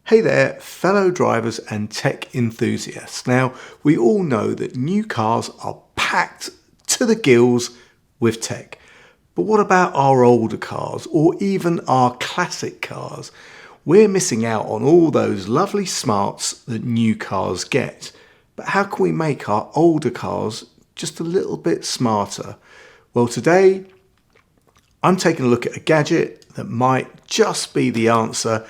Hey there, fellow drivers and tech enthusiasts. Now, we all know that new cars are packed to the gills with tech. But what about our older cars or even our classic cars? We're missing out on all those lovely smarts that new cars get. But how can we make our older cars just a little bit smarter? Well, today I'm taking a look at a gadget that might just be the answer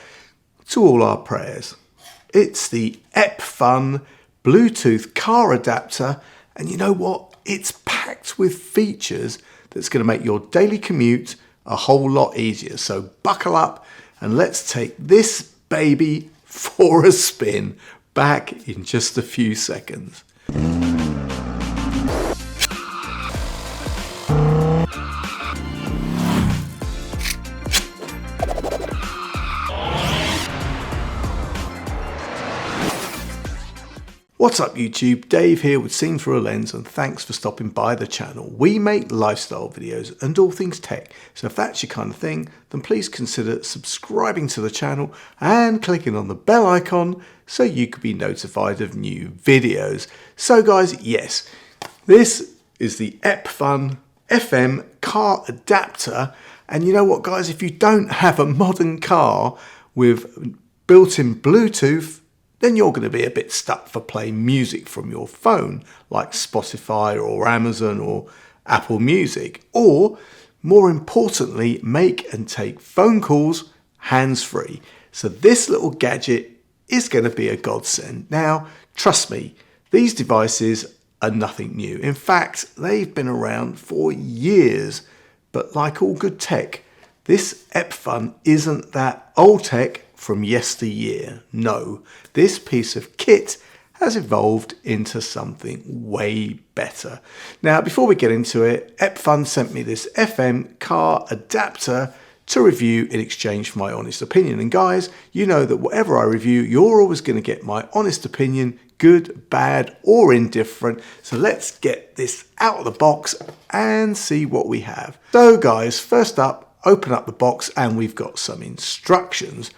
to all our prayers. It's the Eppfun Bluetooth car adapter, and you know what? It's packed with features that's going to make your daily commute a whole lot easier. So buckle up and let's take this baby for a spin. Back in just a few seconds. What's up YouTube, Dave here with Seen Through a Lens, and thanks for stopping by the channel. We make lifestyle videos and all things tech, so if that's your kind of thing, then please consider subscribing to the channel and clicking on the bell icon so you could be notified of new videos. So guys, yes, this is the Eppfun FM car adapter, and you know what guys, if you don't have a modern car with built-in Bluetooth, then you're going to be a bit stuck for playing music from your phone, like Spotify or Amazon or Apple Music, or more importantly, make and take phone calls hands-free. So this little gadget is going to be a godsend. Now, trust me, these devices are nothing new. In fact, they've been around for years, but like all good tech, this Eppfun isn't that old tech from yesteryear. No, this piece of kit has evolved into something way better. Now, before we get into it, Eppfun sent me this FM car adapter to review in exchange for my honest opinion. And guys, you know that whatever I review, you're always going to get my honest opinion, good, bad, or indifferent. So let's get this out of the box and see what we have. So guys, first up, open up the box and we've got some instructions.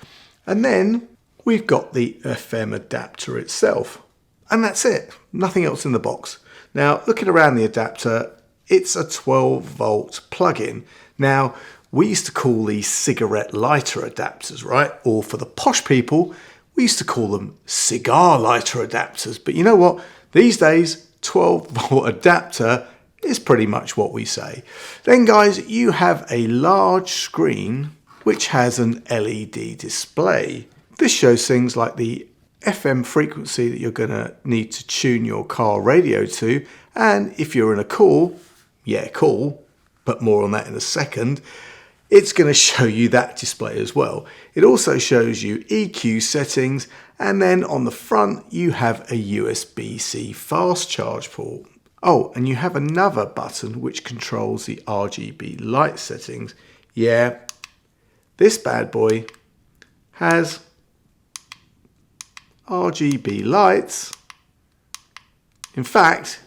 And then we've got the FM adapter itself. And that's it. Nothing else in the box. Now, looking around the adapter, it's a 12-volt plug-in. Now, we used to call these cigarette lighter adapters, right? Or for the posh people, we used to call them cigar lighter adapters. But you know what? These days, 12-volt adapter is pretty much what we say. Then, guys, you have a large screen which has an LED display. This shows things like the FM frequency that you're going to need to tune your car radio to, and if you're in a call, but more on that in a second, it's going to show you that display as well. It also shows you EQ settings, and then on the front you have a USB-C fast charge port. Oh, and you have another button which controls the RGB light settings. Yeah, this bad boy has RGB lights. In fact,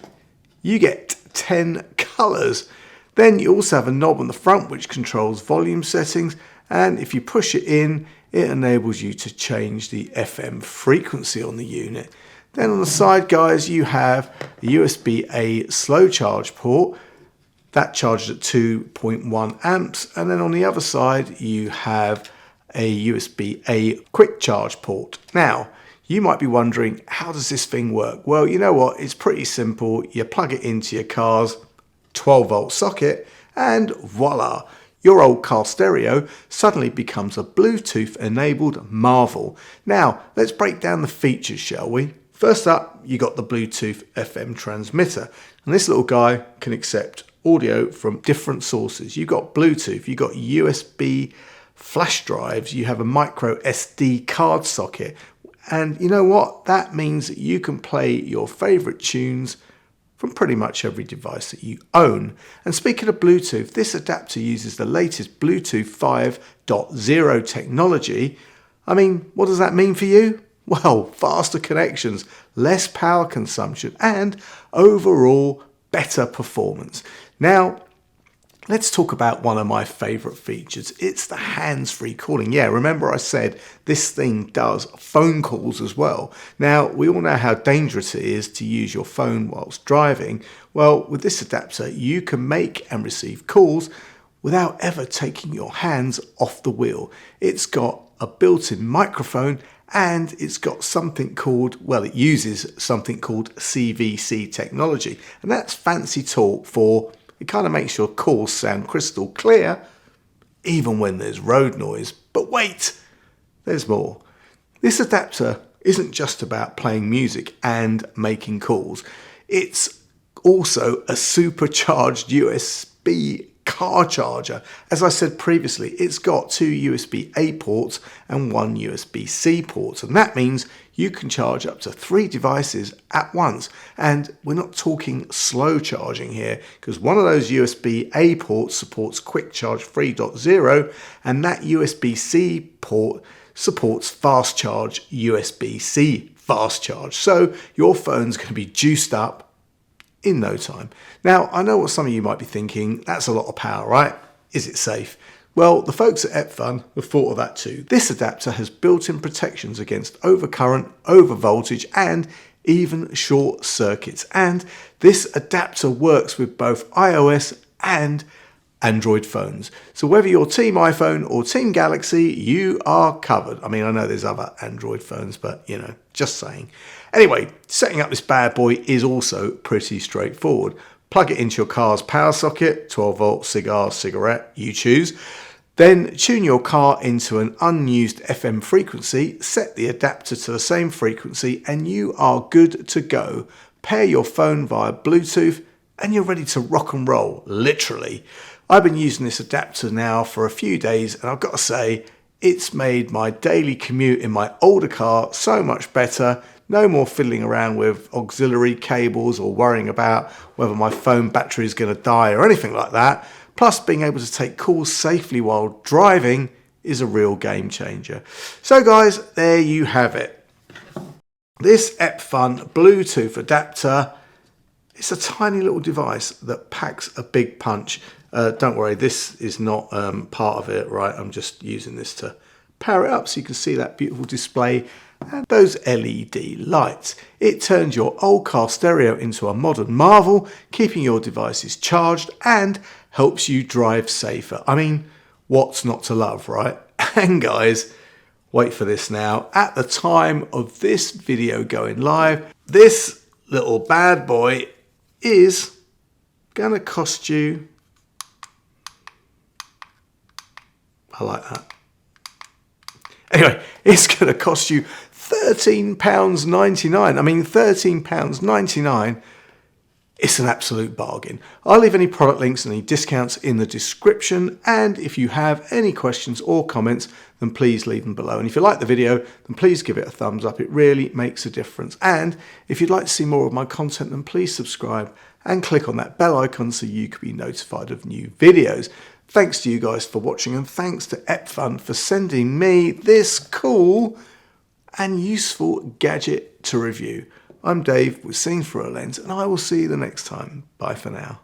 you get 10 colours. Then you also have a knob on the front which controls volume settings, and if you push it in, it enables you to change the FM frequency on the unit. Then on the side, guys, you have a USB-A slow charge port. That charges at 2.1 amps, and then on the other side you have a USB-A quick charge port. Now, you might be wondering, how does this thing work? Well, you know what, it's pretty simple. You plug it into your car's 12-volt socket, and voila, your old car stereo suddenly becomes a Bluetooth-enabled marvel. Now, let's break down the features, shall we? First up, you got the Bluetooth FM transmitter, and this little guy can accept audio from different sources. You've got Bluetooth, you've got USB flash drives, you have a micro SD card socket, and you know what? That means that you can play your favorite tunes from pretty much every device that you own. And speaking of Bluetooth, this adapter uses the latest Bluetooth 5.0 technology. I mean, what does that mean for you? Well, faster connections, less power consumption, and overall better performance. Now, Let's talk about one of my favorite features. It's the hands-free calling. Yeah, remember I said this thing does phone calls as well. Now, we all know how dangerous it is to use your phone whilst driving. Well, with this adapter, you can make and receive calls without ever taking your hands off the wheel. It's got a built-in microphone and it's got something called, well, it uses something called CVC technology. And that's fancy talk for, it kind of makes your calls sound crystal clear, even when there's road noise. But wait, there's more. This adapter isn't just about playing music and making calls. It's also a supercharged USB car charger. As I said previously, it's got 2 USB-A ports and 1 USB-C port, and that means you can charge up to 3 devices at once. And we're not talking slow charging here, because one of those USB-A ports supports Quick Charge 3.0 and that USB-C port supports Fast Charge USB-C Fast Charge. So your phone's going to be juiced up in no time. Now, I know what some of you might be thinking, that's a lot of power, right? Is it safe? Well, the folks at Eppfun have thought of that too. This adapter has built-in protections against overcurrent, overvoltage, and even short circuits. And this adapter works with both iOS and Android phones. So whether you're Team iPhone or Team Galaxy, you are covered. I mean, I know there's other Android phones, but you know, just saying. Anyway, setting up this bad boy is also pretty straightforward. Plug it into your car's power socket, 12 volt, cigar, cigarette, you choose. Then tune your car into an unused FM frequency, set the adapter to the same frequency, and you are good to go. Pair your phone via Bluetooth and you're ready to rock and roll, literally. I've been using this adapter now for a few days and I've got to say, it's made my daily commute in my older car so much better. No more fiddling around with auxiliary cables or worrying about whether my phone battery is going to die or anything like that. Plus, being able to take calls safely while driving is a real game changer. So guys, there you have it. This Eppfun Bluetooth adapter, it's a tiny little device that packs a big punch. Don't worry, this is not part of it, right? I'm just using this to power it up so you can see that beautiful display and those LED lights. It turns your old car stereo into a modern marvel, keeping your devices charged and helps you drive safer. I mean, what's not to love, right? And guys, wait for this now. At the time of this video going live, this little bad boy is going to cost you, I like that. Anyway, it's going to cost you £13.99. I mean, £13.99. It's an absolute bargain. I'll leave any product links and any discounts in the description. And if you have any questions or comments, then please leave them below. And if you like the video, then please give it a thumbs up. It really makes a difference. And if you'd like to see more of my content, then please subscribe and click on that bell icon so you can be notified of new videos. Thanks to you guys for watching, and thanks to Eppfun for sending me this cool and useful gadget to review. I'm Dave with Seen Through a Lens, and I will see you the next time. Bye for now.